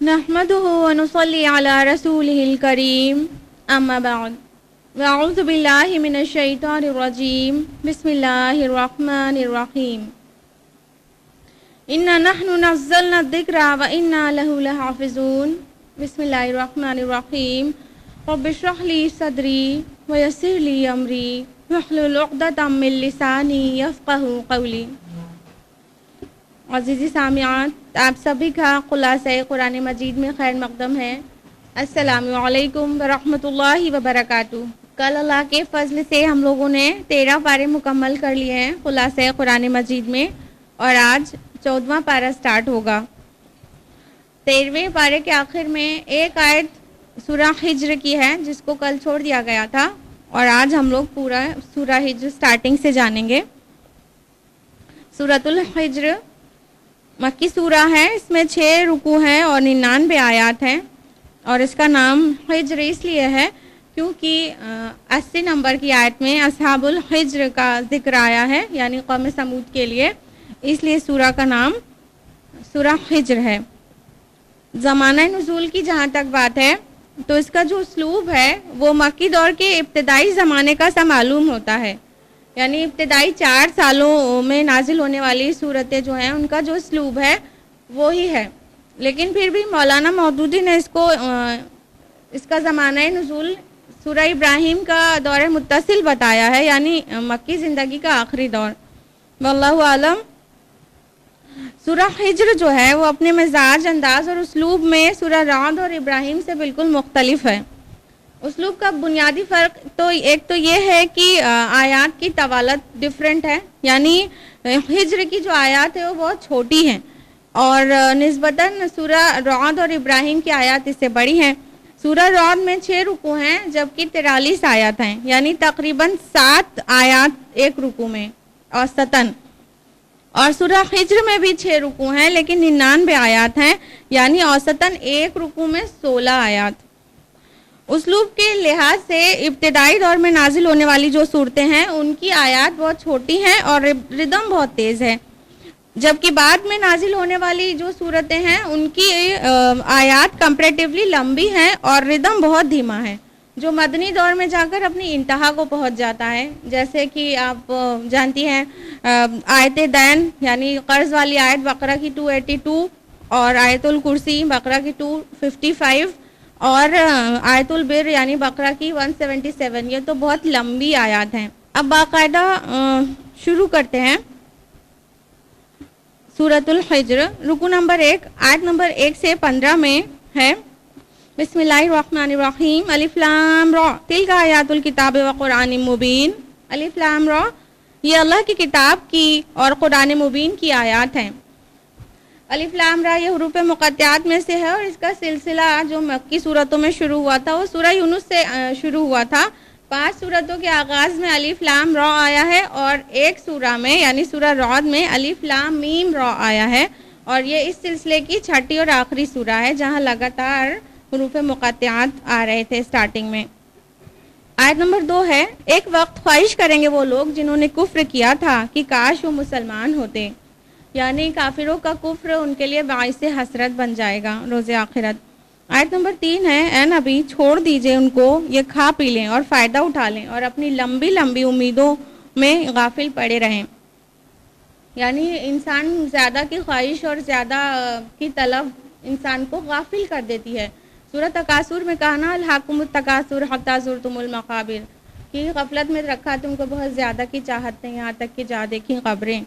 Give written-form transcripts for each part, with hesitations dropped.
نحمده ونصلي على رسوله الكريم اما بعد واعوذ بالله من الشيطان الرجيم بسم الله الرحمن الرحيم انا نحن نزلنا الذكر وانا له لحافظون بسم الله الرحمن الرحيم رب اشرح لي صدري ويسر لي امري واحلل عقدة من لساني يفقهوا قولي۔ عزیزی سامعات، آپ سبھی کا خلاصہ قرآن مجید میں خیر مقدم ہے۔ السلام علیکم ورحمۃ اللہ وبرکاتہ۔ کل اللہ کے فضل سے ہم لوگوں نے 13 پارے مکمل کر لیے ہیں خلاصہ قرآن مجید میں، اور آج 14واں پارہ سٹارٹ ہوگا۔ 13ویں پارے کے آخر میں ایک آیت سورہ ہجر کی ہے جس کو کل چھوڑ دیا گیا تھا، اور آج ہم لوگ پورا سورہ ہجر سٹارٹنگ سے جانیں گے۔ سورۃ الحجر مکی سورہ ہے، اس میں 6 رکوع ہیں اور 99 آیات ہیں، اور اس کا نام حجر اس لیے ہے کیونکہ 80 نمبر کی آیت میں اصحاب الحجر کا ذکر آیا ہے، یعنی قوم سمود کے لیے، اس لیے سورہ کا نام سورہ حجر ہے۔ زمانہ نزول کی جہاں تک بات ہے تو اس کا جو اسلوب ہے وہ مکی دور کے ابتدائی زمانے کا سا معلوم ہوتا ہے، یعنی ابتدائی 4 سالوں میں نازل ہونے والی صورتیں جو ہیں ان کا جو اسلوب ہے وہی ہے، لیکن پھر بھی مولانا مودودی نے اس کا زمانہ نزول سورہ ابراہیم کا دور متصل بتایا ہے، یعنی مکی زندگی کا آخری دور۔ واللہ عالم۔ سورہ حجر جو ہے وہ اپنے مزاج، انداز اور اسلوب میں سورہ رعد اور ابراہیم سے بالکل مختلف ہے۔ اسلوب کا بنیادی فرق تو ایک تو یہ ہے کہ آیات کی طوالت ڈیفرنٹ ہے، یعنی ہجر کی جو آیات ہے وہ بہت چھوٹی ہیں، اور نسبتاً سورہ رعد اور ابراہیم کی آیات اس سے بڑی ہیں۔ سورہ رعد میں 6 رکوع ہیں جبکہ 43 آیات ہیں، یعنی تقریباً 7 آیات ایک رکوع میں اوسطاً، اور سورہ ہجر میں بھی 6 رکوع ہیں لیکن 99 آیات ہیں، یعنی اوسطاً ایک رکوع میں 16 آیات۔ اسلوب کے لحاظ سے ابتدائی دور میں نازل ہونے والی جو صورتیں ہیں ان کی آیات بہت چھوٹی ہیں اور ردم بہت تیز ہے، جبکہ بعد میں نازل ہونے والی جو صورتیں ہیں ان کی آیات کمپیریٹیولی لمبی ہیں اور ردم بہت دھیما ہے، جو مدنی دور میں جا کر اپنی انتہا کو پہنچ جاتا ہے، جیسے کہ آپ جانتی ہیں آیت دین یعنی قرض والی آیت بقرہ کی 282 اور آیت الکرسی بقرہ کی 255 اور آیت البر یعنی بقرہ کی 177، یہ تو بہت لمبی آیات ہیں۔ اب باقاعدہ شروع کرتے ہیں۔ سورۃ الحجر رکوع نمبر 1 آیت نمبر 1 سے 15 میں ہے۔ بسم اللہ الرحمن الرحیم۔ الف لام را تلک آیات الکتاب و قرآن مبین۔ الف لام را یہ اللہ کی کتاب کی اور قرآن مبین کی آیات ہیں۔ الف لام را یہ حروف مقطعات میں سے ہے، اور اس کا سلسلہ جو مکی صورتوں میں شروع ہوا تھا وہ سورہ یونس سے شروع ہوا تھا۔ 5 صورتوں کے آغاز میں الف لام را آیا ہے، اور ایک سورہ میں یعنی سورہ رعد میں الف لام میم را آیا ہے، اور یہ اس سلسلے کی 6ٹھی اور آخری سورہ ہے جہاں لگاتار حروف مقطعات آ رہے تھے سٹارٹنگ میں۔ آیت نمبر 2 ہے۔ ایک وقت خواہش کریں گے وہ لوگ جنہوں نے کفر کیا تھا کہ کاش وہ مسلمان ہوتے، یعنی کافروں کا کفر ان کے لیے باعث حسرت بن جائے گا روز آخرت۔ آیت نمبر 3 ہے۔ اے نبی چھوڑ دیجئے ان کو، یہ کھا پی لیں اور فائدہ اٹھا لیں اور اپنی لمبی لمبی امیدوں میں غافل پڑے رہیں، یعنی انسان زیادہ کی خواہش اور زیادہ کی طلب انسان کو غافل کر دیتی ہے۔ سورۃ تکاثر میں کہا نا الہاکم التکاثر حتی زرتم المقابر، کہ غفلت میں رکھا تم کو بہت زیادہ کی چاہت ہے، یہاں تک کہ جا دیکھیں قبریں۔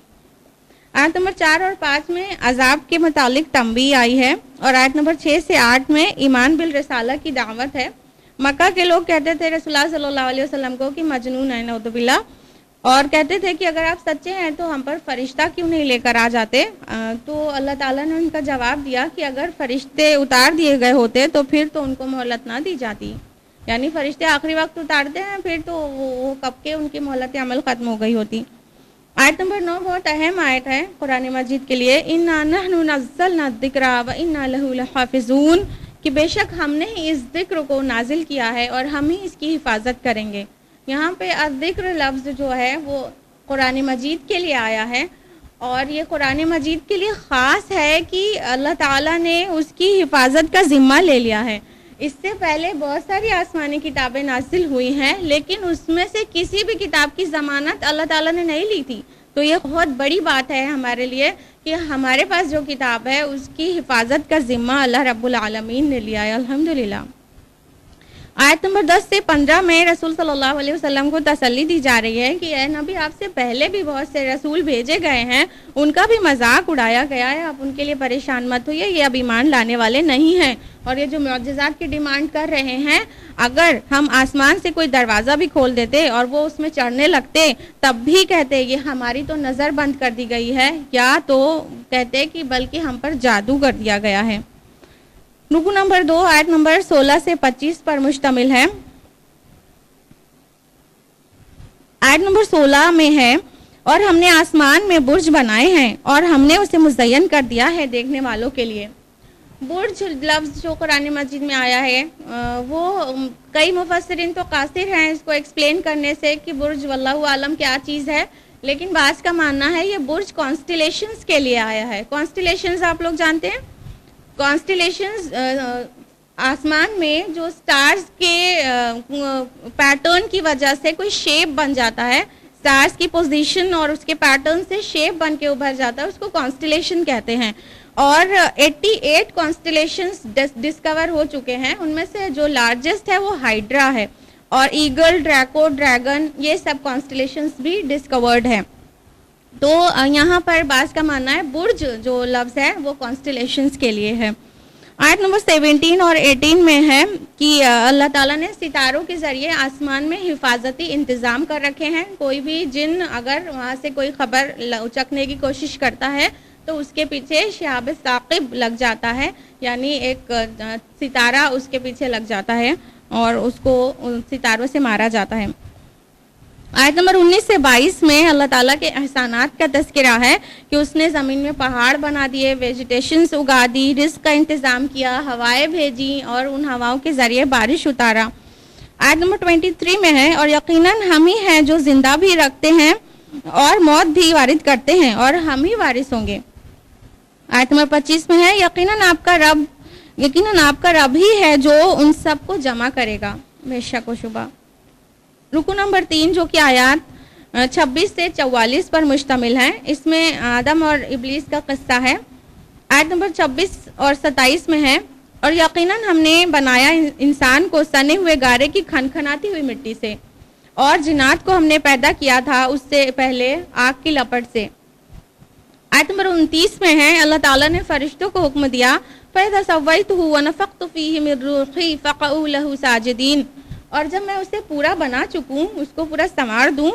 آیت نمبر 4 اور 5 میں عذاب کے متعلق تنبیہ آئی ہے، اور آیت نمبر 6 سے 8 میں ایمان بالرسالہ کی دعوت ہے۔ مکہ کے لوگ کہتے تھے رسول اللہ صلی اللہ علیہ وسلم کو کہ مجنون ہے نعوذ باللہ، اور کہتے تھے کہ اگر آپ سچے ہیں تو ہم پر فرشتہ کیوں نہیں لے کر آ جاتے؟ تو اللہ تعالیٰ نے ان کا جواب دیا کہ اگر فرشتے اتار دیے گئے ہوتے تو پھر تو ان کو مہلت نہ دی جاتی، یعنی فرشتے آخری وقت اتارتے ہیں پھر تو وہ کب کے ان کی مہلت عمل ختم ہو گئی ہوتی۔ آیت نمبر 9 بہت اہم آیت ہے قرآن مجید کے لیے۔ انا نحن نزلنا الذکر وانا لہ لحافظون، کہ بے شک ہم نے ہی اس ذکر کو نازل کیا ہے اور ہم ہی اس کی حفاظت کریں گے۔ یہاں پہ الذکر لفظ جو ہے وہ قرآن مجید کے لیے آیا ہے، اور یہ قرآن مجید کے لیے خاص ہے کہ اللہ تعالیٰ نے اس کی حفاظت کا ذمہ لے لیا ہے. اس سے پہلے بہت ساری آسمانی کتابیں نازل ہوئی ہیں، لیکن اس میں سے کسی بھی کتاب کی ضمانت اللہ تعالیٰ نے نہیں لی تھی. تو یہ بہت بڑی بات ہے ہمارے لیے کہ ہمارے پاس جو کتاب ہے اس کی حفاظت کا ذمہ اللہ رب العالمین نے لیا ہے. الحمدللہ. آیت نمبر 10 سے 15 میں رسول صلی اللہ علیہ وسلم کو تسلی دی جا رہی ہے کہ اے نبی، آپ سے پہلے بھی بہت سے رسول بھیجے گئے ہیں، ان کا بھی مذاق اڑایا گیا ہے، آپ ان کے لیے پریشان مت ہوئیے، یہ اب ایمان لانے والے نہیں ہیں. اور یہ جو معجزات کی ڈیمانڈ کر رہے ہیں، اگر ہم آسمان سے کوئی دروازہ بھی کھول دیتے اور وہ اس میں چڑھنے لگتے تب بھی کہتے یہ ہماری تو نظر بند کر دی گئی ہے، یا تو کہتے کہ بلکہ ہم پر جادو کر دیا گیا ہے. رکو نمبر 2 آیت نمبر 16 سے 25 پر مشتمل ہے. آیت نمبر 16 میں ہے، اور ہم نے آسمان میں برج بنائے ہیں اور ہم نے اسے مزین کر دیا ہے دیکھنے والوں کے لیے. برج لفظ جو قرآن مجید میں آیا ہے وہ کئی مفسرین تو قاصر ہیں اس کو ایکسپلین کرنے سے کہ برج واللہ عالم کیا چیز ہے، لیکن بعض کا ماننا ہے یہ برج کانسٹیلیشنز کے لیے آیا ہے. کانسٹیلیشنز آپ لوگ جانتے ہیں؟ کانسٹیلیشنز آسمان میں جو سٹارز کے پیٹرن کی وجہ سے کوئی شیپ بن جاتا ہے، سٹارز کی پوزیشن اور اس کے پیٹرن سے شیپ بن کے ابھر جاتا ہے، اس کو کانسٹیلیشن کہتے ہیں. اور 88 کانسٹیلیشنز ڈسکور ہو چکے ہیں، ان میں سے جو لارجسٹ ہے وہ ہائیڈرا ہے، اور ایگل، ڈریکو، ڈریگن، یہ سب کانسٹیلیشنز بھی ڈسکورڈ ہیں. تو یہاں پر بعض کا ماننا ہے برج جو لفظ ہے وہ کانسٹیلیشنز کے لیے ہے. آیت نمبر 17 اور 18 میں ہے کہ اللہ تعالیٰ نے ستاروں کے ذریعے آسمان میں حفاظتی انتظام کر رکھے ہیں. کوئی بھی جن اگر وہاں سے کوئی خبر اچکنے کی کوشش کرتا ہے تو اس کے پیچھے شہاب ثاقب لگ جاتا ہے، یعنی ایک ستارہ اس کے پیچھے لگ جاتا ہے اور اس کو ان ستاروں سے مارا جاتا ہے. آیت نمبر 19 سے 22 میں اللہ تعالیٰ کے احسانات کا تذکرہ ہے کہ اس نے زمین میں پہاڑ بنا دیے، ویجیٹیشنز اگا دی، رزق کا انتظام کیا، ہوائیں بھیجی اور ان ہواؤں کے ذریعے بارش اتارا. آیت نمبر 23 میں ہے، اور یقیناً ہم ہی ہیں جو زندہ بھی رکھتے ہیں اور موت بھی وارد کرتے ہیں اور ہم ہی وارث ہوں گے. آیت نمبر 25 میں ہے، یقیناً آپ کا رب ہی ہے جو ان سب کو جمع کرے گا، بے شک و شبہ. رکو نمبر 3 جو کہ آیات 26 سے 44 پر مشتمل ہے، اس میں آدم اور ابلیس کا قصہ ہے. آیت نمبر 26 اور 27 میں ہے، اور یقیناً ہم نے بنایا انسان کو سنے ہوئے گارے کی کھنکھناتی ہوئی مٹی سے، اور جنات کو ہم نے پیدا کیا تھا اس سے پہلے آگ کی لپٹ سے. آیت نمبر 29 میں ہے، اللہ تعالیٰ نے فرشتوں کو حکم دیا فَإِذَا سَوَّيْتُهُ وَنَفَخْتُ فِيهِ مِن رُّوحِي فَقَعُوا لَهُ سَاجِدِينَ. اور جب میں اسے پورا بنا چکوں، اس کو پورا سنوار دوں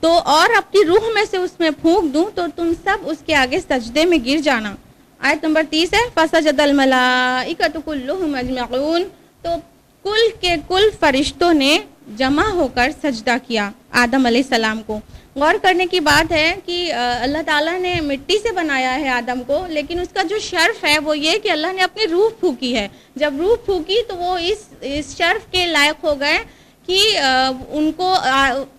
تو اور اپنی روح میں سے اس میں پھونک دوں تو تم سب اس کے آگے سجدے میں گر جانا. آیت نمبر 30 ہے، فَسَجَدَ الْمَلَائِكَةُ كُلُّهُمْ أَجْمَعُونَ. تو کل کے کل فرشتوں نے جمع ہو کر سجدہ کیا آدم علیہ السلام کو. غور کرنے کی بات ہے کہ اللہ تعالیٰ نے مٹی سے بنایا ہے آدم کو، لیکن اس کا جو شرف ہے وہ یہ کہ اللہ نے اپنی روح پھونکی ہے. جب روح پھونکی تو وہ اس شرف کے لائق ہو گئے کہ ان کو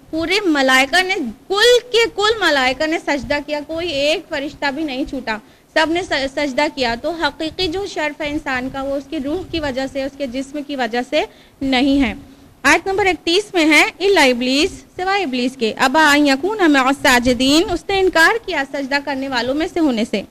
پورے ملائکہ نے کل ملائکہ نے سجدہ کیا، کوئی ایک فرشتہ بھی نہیں چھوٹا، سب نے سجدہ کیا. تو حقیقی جو شرف ہے انسان کا وہ اس کی روح کی وجہ سے، اس کے جسم کی وجہ سے نہیں ہے. آیت نمبر 31 میں ہے، الا ابلیس، سوائے ابلیس کے، ابا ان یکون مع الساجدین، اس نے انکار کیا سجدہ کرنے والوں میں سے ہونے سے.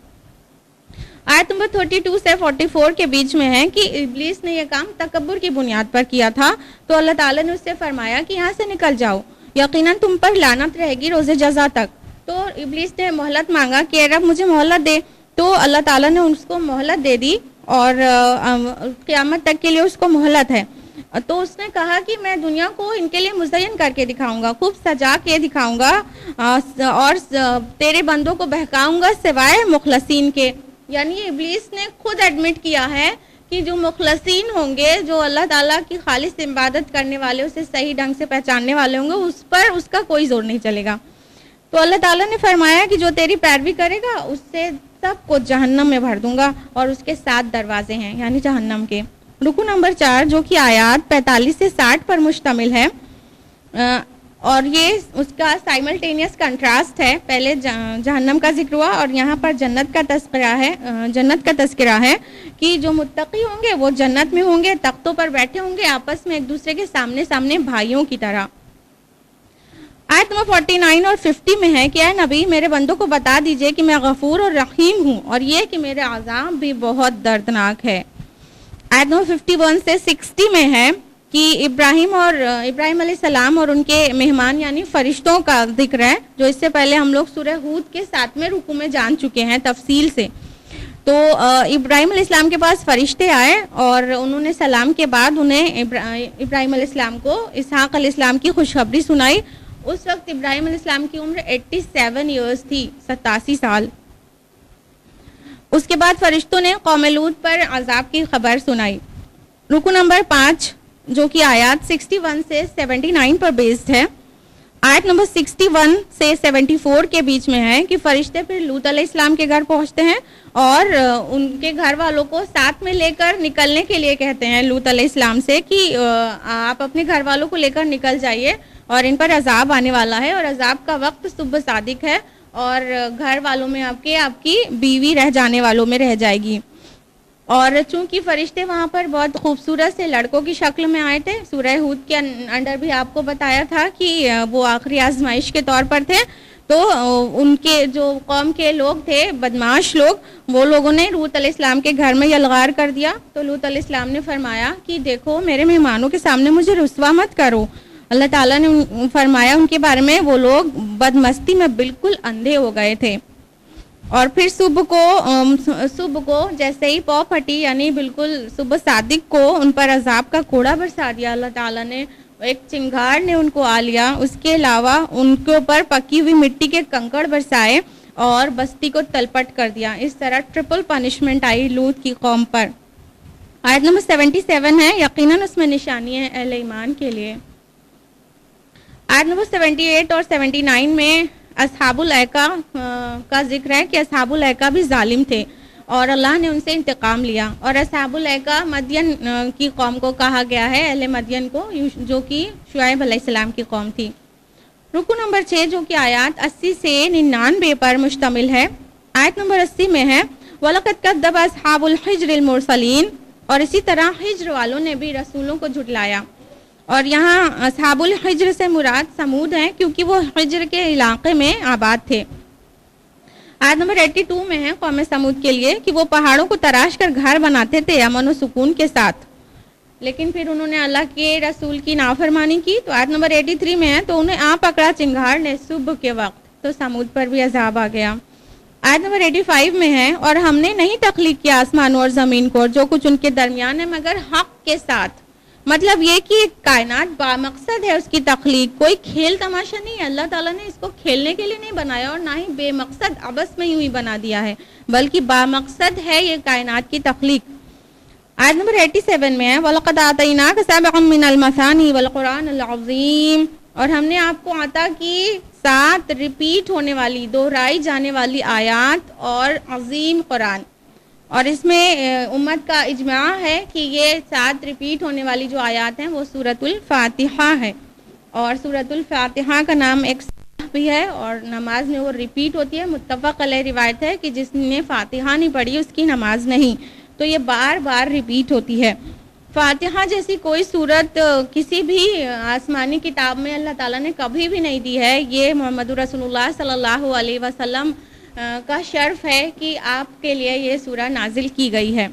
آیت نمبر 32 سے 44 کے بیچ میں ہے کہ ابلیس نے یہ کام تکبر کی بنیاد پر کیا تھا، تو اللہ تعالیٰ نے اس سے فرمایا کہ یہاں سے نکل جاؤ، یقیناً تم پر لعنت رہے گی روز جزا تک. تو ابلیس نے مہلت مانگا کہ اے رب مجھے مہلت دے، تو اللہ تعالیٰ نے اس کو مہلت دے دی اور قیامت تک کے لیے اس کو مہلت ہے. تو اس نے کہا کہ میں دنیا کو ان کے لیے مزین کر کے دکھاؤں گا، خوب سجا کے دکھاؤں گا، اور تیرے بندوں کو بہکاؤں گا سوائے مخلصین کے. یعنی ابلیس نے خود ایڈمٹ کیا ہے کہ جو مخلصین ہوں گے، جو اللہ تعالیٰ کی خالص عبادت کرنے والے، اسے صحیح ڈھنگ سے پہچاننے والے ہوں گے، اس پر اس کا کوئی زور نہیں چلے گا. تو اللہ تعالیٰ نے فرمایا کہ جو تیری پیروی کرے گا اس سے سب کو جہنم میں بھر دوں گا، اور اس کے 7 دروازے ہیں یعنی جہنم کے. رکو نمبر 4 جو کہ آیات 45 سے 60 پر مشتمل ہے، اور یہ اس کا سائملٹینیس کنٹراسٹ ہے. پہلے جہنم کا ذکر ہوا اور یہاں پر جنت کا تذکرہ ہے کہ جو متقی ہوں گے وہ جنت میں ہوں گے, تختوں پر بیٹھے ہوں گے آپس میں ایک دوسرے کے سامنے بھائیوں کی طرح. آیت نمبر 49 اور 50 میں ہے کہ اے نبی میرے بندوں کو بتا دیجئے کہ میں غفور اور رحیم ہوں اور یہ کہ میرے عذاب بھی بہت دردناک ہے. آیت نمبر 51 سے 60 میں ہے کہ ابراہیم علیہ السلام اور ان کے مہمان یعنی فرشتوں کا ذکر ہے, جو اس سے پہلے ہم لوگ سورہ ہود کے 7ویں رکوع میں جان چکے ہیں تفصیل سے. تو ابراہیم علیہ السلام کے پاس فرشتے آئے اور انہوں نے سلام کے بعد انہیں ابراہیم علیہ السلام کو اسحاق علیہ السلام کی خوشخبری سنائی. اس وقت ابراہیم علیہ السلام کی عمر 87 ایئرز تھی, 87 سال. اس کے بعد فرشتوں نے قوم لوط پر عذاب کی خبر سنائی. رکوع نمبر 5 جو کہ آیات 61 سے 79 پر بیسڈ ہے. آیت نمبر 61 سے 74 کے بیچ میں ہے کہ فرشتے پھر لوط علیہ السلام کے گھر پہنچتے ہیں اور ان کے گھر والوں کو ساتھ میں لے کر نکلنے کے لیے کہتے ہیں لوط علیہ السلام سے کہ آپ اپنے گھر والوں کو لے کر نکل جائیے اور ان پر عذاب آنے والا ہے, اور عذاب کا وقت صبح صادق ہے اور گھر والوں میں آپ کی بیوی رہ جانے والوں میں رہ جائے گی. اور چونکہ فرشتے وہاں پر بہت خوبصورت سے لڑکوں کی شکل میں آئے تھے, سورہ ہود کے انڈر بھی آپ کو بتایا تھا کہ وہ آخری آزمائش کے طور پر تھے, تو ان کے جو قوم کے لوگ تھے بدماش لوگ, وہ لوگوں نے لوط علیہ السلام کے گھر میں یلغار کر دیا. تو لوط علیہ السلام نے فرمایا کہ دیکھو میرے مہمانوں کے سامنے مجھے رسوا مت کرو. اللہ تعالیٰ نے فرمایا ان کے بارے میں وہ لوگ بدمستی میں بالکل اندھے ہو گئے تھے. اور پھر صبح کو جیسے ہی پاؤ پھٹی یعنی بالکل صبح صادق کو ان پر عذاب کا کوڑا برسا دیا اللہ تعالیٰ نے, ایک چنگھاڑ نے ان کو آ لیا. اس کے علاوہ ان کے اوپر پکی ہوئی مٹی کے کنکڑ برسائے اور بستی کو تلپٹ کر دیا. اس طرح ٹرپل پنشمنٹ آئی لوط کی قوم پر. آیت نمبر 77 ہے, یقیناً اس میں نشانی ہے اہل ایمان کے لیے. آیت نمبر 78 اور 79 میں اصحاب الایکہ کا ذکر ہے کہ اصحاب الایکہ بھی ظالم تھے اور اللہ نے ان سے انتقام لیا. اور اصحاب الایکہ مدین کی قوم کو کہا گیا ہے, اہل مدین کو, جو کہ شعیب علیہ السلام کی قوم تھی. رکوع نمبر 6 جو کہ آیات 80 سے 99 پر مشتمل ہے. آیت نمبر 80 میں ہے وَلَقَدْ كَذَّبَ أَصْحَابُ الْحِجْرِ الْمُرْسَلِينَ, اور اسی طرح حجر والوں نے بھی رسولوں کو جھٹلایا. اور یہاں اصحاب الحجر سے مراد سمود ہیں کیونکہ وہ حجر کے علاقے میں آباد تھے. آیت نمبر 82 میں ہے قوم سمود کے لیے کہ وہ پہاڑوں کو تراش کر گھر بناتے تھے امن و سکون کے ساتھ, لیکن پھر انہوں نے اللہ کے رسول کی نافرمانی کی. تو آیت نمبر 83 میں ہے تو انہیں پکڑا چنگھاڑ نے صبح کے وقت, تو سمود پر بھی عذاب آ گیا. آیت نمبر 85 میں ہے اور ہم نے نہیں تخلیق کیا آسمانوں اور زمین کو اور جو کچھ ان کے درمیان ہے مگر حق کے ساتھ. مطلب یہ کہ کائنات بامقصد ہے اس کی تخلیق, کوئی کھیل تماشا نہیں ہے. اللہ تعالیٰ نے اس کو کھیلنے کے لیے نہیں بنایا اور نہ ہی بے مقصد عبث میں یوں ہی بنا دیا ہے, بلکہ بامقصد ہے یہ کائنات کی تخلیق. آیت نمبر 87 میں ہے وَلَقَدْ آتَيْنَاكَ سَبْعًا مِّنَ الْمَثَانِي وَالْقُرْآنِ الْعَظِيمِ, اور ہم نے آپ کو عطا کی 7 ریپیٹ ہونے والی, دہرائی جانے والی آیات اور عظیم قرآن. اور اس میں امت کا اجماع ہے کہ یہ 7 ریپیٹ ہونے والی جو آیات ہیں وہ سورۃ الفاتحہ ہے. اور سورۃ الفاتحہ کا نام ایک بھی ہے اور نماز میں وہ ریپیٹ ہوتی ہے. متفق علیہ روایت ہے کہ جس نے فاتحہ نہیں پڑھی اس کی نماز نہیں. تو یہ بار بار ریپیٹ ہوتی ہے. فاتحہ جیسی کوئی صورت کسی بھی آسمانی کتاب میں اللہ تعالیٰ نے کبھی بھی نہیں دی ہے. یہ محمد رسول اللہ صلی اللہ علیہ وسلم کا شرف ہے کہ آپ کے لیے یہ سورہ نازل کی گئی ہے.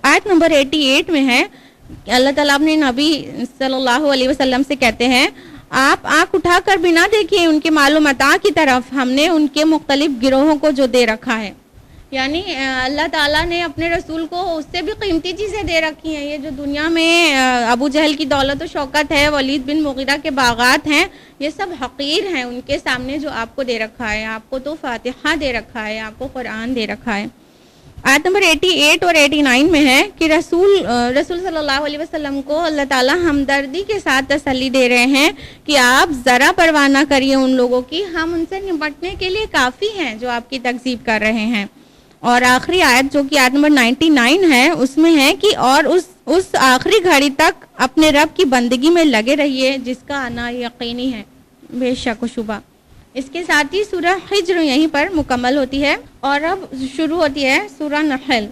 آیت نمبر 88 میں ہے اللہ تعالیٰ اپنے نبی صلی اللہ علیہ وسلم سے کہتے ہیں آپ آنکھ اٹھا کر بھی نہ دیکھیں ان کے مال و متاع کی طرف, ہم نے ان کے مختلف گروہوں کو جو دے رکھا ہے. یعنی اللہ تعالیٰ نے اپنے رسول کو اس سے بھی قیمتی چیزیں دے رکھی ہیں. یہ جو دنیا میں ابو جہل کی دولت و شوکت ہے, ولید بن مغیرہ کے باغات ہیں, یہ سب حقیر ہیں ان کے سامنے جو آپ کو دے رکھا ہے. آپ کو تو فاتحہ دے رکھا ہے, آپ کو قرآن دے رکھا ہے. آیت نمبر 88 اور 89 میں ہے کہ رسول صلی اللہ علیہ وسلم کو اللہ تعالیٰ ہمدردی کے ساتھ تسلی دے رہے ہیں کہ آپ ذرا پرواہ نہ کریے ان لوگوں کی, ہم ان سے نمٹنے کے لیے کافی ہیں جو آپ کی تکذیب کر رہے ہیں. اور آخری آیت جو کہ آیت نمبر 99 ہے اس میں ہے کہ اور اس آخری گھڑی تک اپنے رب کی بندگی میں لگے رہیے جس کا آنا یقینی ہے. بے شک و شبہ۔ اس کے ساتھ ہی سورہ حجر یہیں پر مکمل ہوتی ہے اور اب شروع ہوتی ہے سورہ نحل۔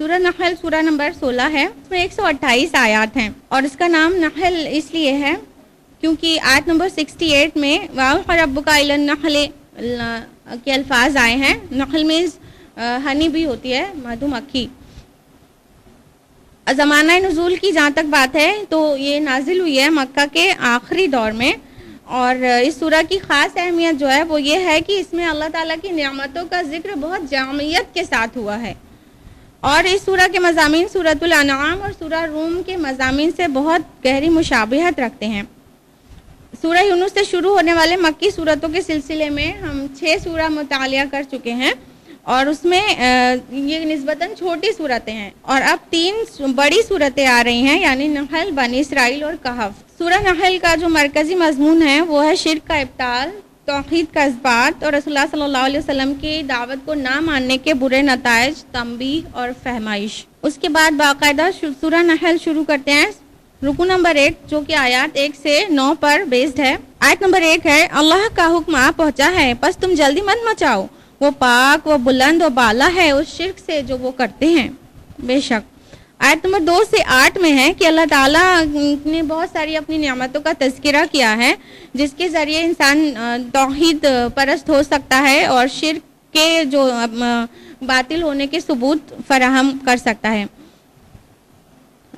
سورہ نحل سورہ نمبر 16 ہے، اس میں 128 آیات ہیں اور اس کا نام نحل اس لیے ہے کیونکہ آیت نمبر 68 میں وَأَوْحَىٰ رَبُّكَ إِلَى النَّحْلِ کے الفاظ آئے ہیں۔ نحل میں ہنی بھی ہوتی ہے، مدھو مکھی۔ زمانہ نزول کی جہاں تک بات ہے تو یہ نازل ہوئی ہے مکہ کے آخری دور میں، اور اس سورہ کی خاص اہمیت جو ہے وہ یہ ہے کہ اس میں اللہ تعالیٰ کی نعمتوں کا ذکر بہت جامعیت کے ساتھ ہوا ہے، اور اس سورہ کے مضامین سورۃ الانعام اور سورہ روم کے مضامین سے بہت گہری مشابہت رکھتے ہیں۔ سورہ یونس سے شروع ہونے والے مکی صورتوں کے سلسلے میں ہم 6 سورہ مطالعہ کر چکے ہیں اور اس میں یہ نسبتاً چھوٹی صورتیں ہیں، اور اب 3 بڑی صورتیں آ رہی ہیں، یعنی نحل، بنی اسرائیل اور کہف۔ سورہ نحل کا جو مرکزی مضمون ہے وہ ہے شرک کا ابطال، توحید کا اثبات اور رسول اللہ صلی اللہ علیہ وسلم کی دعوت کو نہ ماننے کے برے نتائج، تنبیہ اور فہمائش۔ اس کے بعد باقاعدہ سورہ نحل شروع کرتے ہیں۔ رکو نمبر 1 جو کہ آیات 1 سے 9 پر بیسڈ ہے۔ آیت نمبر 1 ہے، اللہ کا حکم آ پہنچا ہے پس تم جلدی مت مچاؤ، وہ پاک، وہ بلند و بالا ہے اس شرک سے جو وہ کرتے ہیں، بے شک۔ آیت نمبر 2 سے 8 میں ہے کہ اللہ تعالیٰ نے بہت ساری اپنی نعمتوں کا تذکرہ کیا ہے جس کے ذریعے انسان توحید پرست ہو سکتا ہے اور شرک کے جو باطل ہونے کے ثبوت فراہم کر سکتا ہے،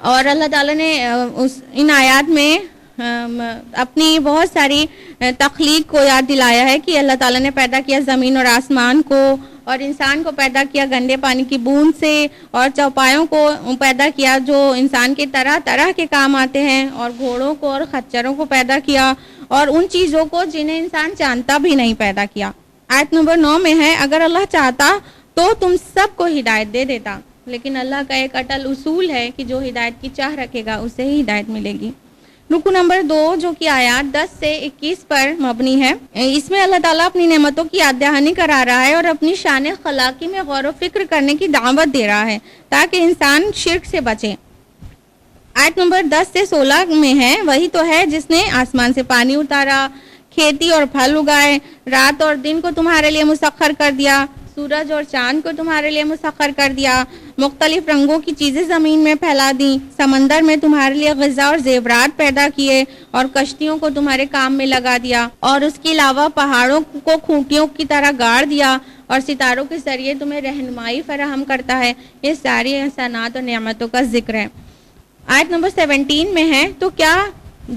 اور اللہ تعالیٰ نے ان آیات میں اپنی بہت ساری تخلیق کو یاد دلایا ہے کہ اللہ تعالیٰ نے پیدا کیا زمین اور آسمان کو، اور انسان کو پیدا کیا گندے پانی کی بوند سے، اور چوپایوں کو پیدا کیا جو انسان کے طرح طرح کے کام آتے ہیں، اور گھوڑوں کو اور خچروں کو پیدا کیا، اور ان چیزوں کو جنہیں انسان جانتا بھی نہیں پیدا کیا۔ آیت نمبر 9 میں ہے، اگر اللہ چاہتا تو تم سب کو ہدایت دے دیتا، لیکن اللہ کا ایک اٹل اصول ہے کہ جو ہدایت کی چاہ رکھے گا اسے ہی ہدایت ملے گی۔ رکو نمبر 2 جو کہ آیات 10 سے 21 پر مبنی ہے، اس میں اللہ تعالیٰ اپنی نعمتوں کی یاد دہانی کرا رہا ہے اور اپنی شان خلاقی میں غور و فکر کرنے کی دعوت دے رہا ہے تاکہ انسان شرک سے بچے۔ آیت نمبر 10 سے 16 میں ہے، وہی تو ہے جس نے آسمان سے پانی اتارا، کھیتی اور پھل اگائے، رات اور دن کو تمہارے لیے مسخر کر دیا، سورج اور چاند کو تمہارے لیے مسخر کر دیا، مختلف رنگوں کی چیزیں زمین میں پھیلا دیں، سمندر میں تمہارے لیے غذا اور زیورات پیدا کیے اور کشتیوں کو تمہارے کام میں لگا دیا، اور اس کے علاوہ پہاڑوں کو کھوٹیوں کی طرح گاڑ دیا اور ستاروں کے ذریعے تمہیں رہنمائی فراہم کرتا ہے۔ یہ ساری احسانات اور نعمتوں کا ذکر ہے۔ آیت نمبر 17 میں ہے، تو کیا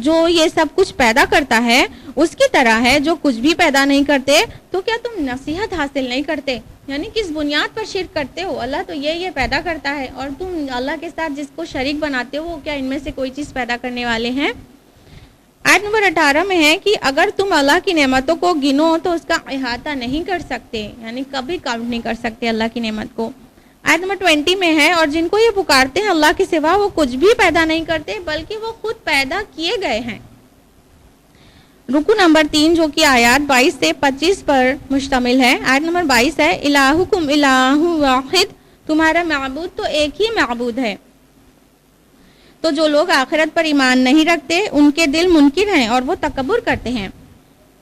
جو یہ سب کچھ پیدا کرتا ہے اس کی طرح ہے جو کچھ بھی پیدا نہیں کرتے؟ تو کیا تم نصیحت حاصل نہیں کرتے؟ یعنی کس بنیاد پر شرک کرتے ہو؟ اللہ تو یہ پیدا کرتا ہے اور تم اللہ کے ساتھ جس کو شریک بناتے ہو کیا ان میں سے کوئی چیز پیدا کرنے والے ہیں؟ آیت نمبر 18 میں ہے کہ اگر تم اللہ کی نعمتوں کو گنو تو اس کا احاطہ نہیں کر سکتے، یعنی کبھی کاؤنٹ نہیں کر سکتے اللہ کی نعمت کو۔ آیت نمبر 20 میں ہے، اور جن کو یہ پکارتے ہیں اللہ کے سوا وہ کچھ بھی پیدا نہیں کرتے بلکہ وہ خود پیدا کیے گئے ہیں۔ رکو نمبر 3 جو کہ آیات 22 سے 25 پر مشتمل ہے۔ آیت نمبر 22 ہے، الہکم الہ واحد، تمہارا معبود تو ایک ہی معبود ہے۔ تو جو لوگ آخرت پر ایمان نہیں رکھتے ان کے دل منکر ہیں اور وہ تکبر کرتے ہیں،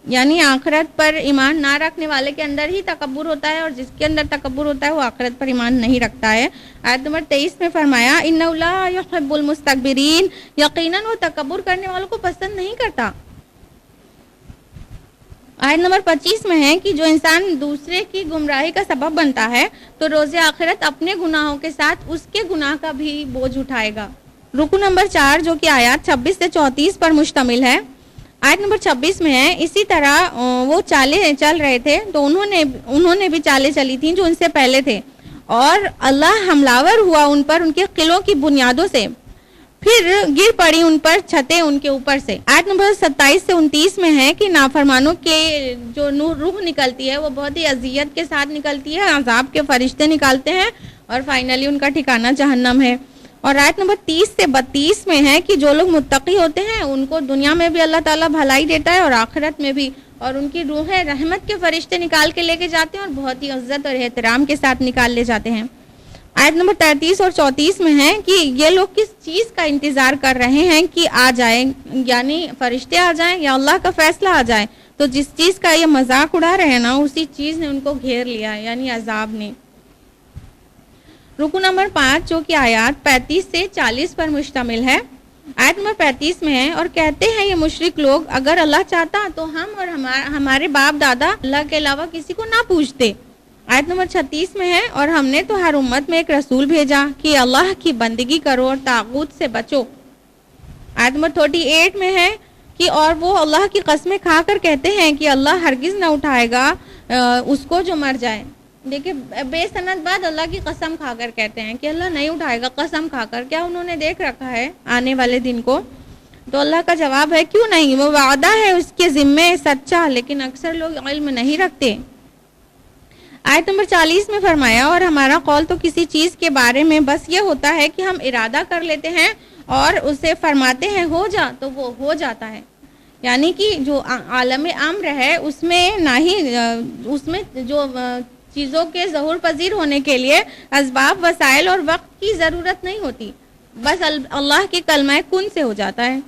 یعنی آخرت پر ایمان نہ رکھنے والے کے اندر ہی تکبر ہوتا ہے، اور جس کے اندر تکبر ہوتا ہے وہ آخرت پر ایمان نہیں رکھتا ہے۔ آیت نمبر 23 میں فرمایا، اِنَّهُ لَا يُحِبُّ الْمُسْتَكْبِرِينَ، یقیناً وہ تکبر کرنے والوں کو پسند نہیں کرتا۔ آیت نمبر 25 میں ہے کہ جو انسان دوسرے کی گمراہی کا سبب بنتا ہے تو روز آخرت اپنے گناہوں کے ساتھ اس کے گناہ کا بھی بوجھ اٹھائے گا۔ رکو نمبر 4 جو کہ آیات 26 سے 34 پر مشتمل ہے۔ آیت نمبر 26 میں ہے، اسی طرح وہ چالیں چل رہے تھے تو انہوں نے بھی چالیں چلی تھیں جو ان سے پہلے تھے، اور اللہ حملاور ہوا ان پر ان کے قلعوں کی بنیادوں سے، پھر گر پڑی ان پر چھتیں ان کے اوپر سے۔ آیت نمبر 27 سے 29 میں ہے کہ نافرمانوں کے جو روح نکلتی ہے وہ بہت ہی اذیت کے ساتھ نکلتی ہے، عذاب کے فرشتے نکالتے ہیں اور فائنلی ان کا ٹھکانہ جہنم ہے۔ اور آیت نمبر 30 سے 32 میں ہے کہ جو لوگ متقی ہوتے ہیں ان کو دنیا میں بھی اللہ تعالیٰ بھلائی دیتا ہے اور آخرت میں بھی، اور ان کی روحیں رحمت کے فرشتے نکال کے لے کے جاتے ہیں اور بہت ہی عزت اور احترام کے ساتھ نکال لے جاتے ہیں۔ آیت نمبر 33 اور 34 میں ہے کہ یہ لوگ کس چیز کا انتظار کر رہے ہیں کہ آ جائیں، یعنی فرشتے آ جائیں یا اللہ کا فیصلہ آ جائے. تو جس چیز کا یہ مذاق اڑا رہے ہیں نا، اسی چیز نے ان کو گھیر لیا ہے، یعنی عذاب نے. رکو نمبر 5 جو کہ آیات 35 سے 40 پر مشتمل ہے. آیت نمبر 35 میں ہے، اور کہتے ہیں یہ مشرک لوگ اگر اللہ چاہتا تو ہم اور ہمارے باپ دادا اللہ کے علاوہ کسی کو نہ پوچھتے. آیت نمبر 36 میں ہے، اور ہم نے تو ہر امت میں ایک رسول بھیجا کہ اللہ کی بندگی کرو اور طاغوت سے بچو. آیت نمبر 38 میں ہے کہ اور وہ اللہ کی قسمیں کھا کر کہتے ہیں کہ اللہ ہرگز نہ اٹھائے گا اس کو جو مر جائے. دیکھیں بے سند بعد اللہ کی قسم کھا کر کہتے ہیں کہ اللہ نہیں اٹھائے گا، قسم کھا کر. کیا انہوں نے دیکھ رکھا ہے آنے والے دن کو؟ تو اللہ کا جواب ہے کیوں نہیں، وہ وعدہ ہے اس کے ذمے سچا، لیکن اکثر لوگ علم نہیں رکھتے. آیت نمبر 40 میں فرمایا، اور ہمارا قول تو کسی چیز کے بارے میں بس یہ ہوتا ہے کہ ہم ارادہ کر لیتے ہیں اور اسے فرماتے ہیں ہو جا تو وہ ہو جاتا ہے. یعنی کہ جو عالم امر ہے اس میں نہ ہی اس میں جو چیزوں کے ظہور پذیر ہونے کے لیے اسباب، وسائل اور وقت کی ضرورت نہیں ہوتی، بس اللہ کے کلمہ کن سے ہو جاتا ہے.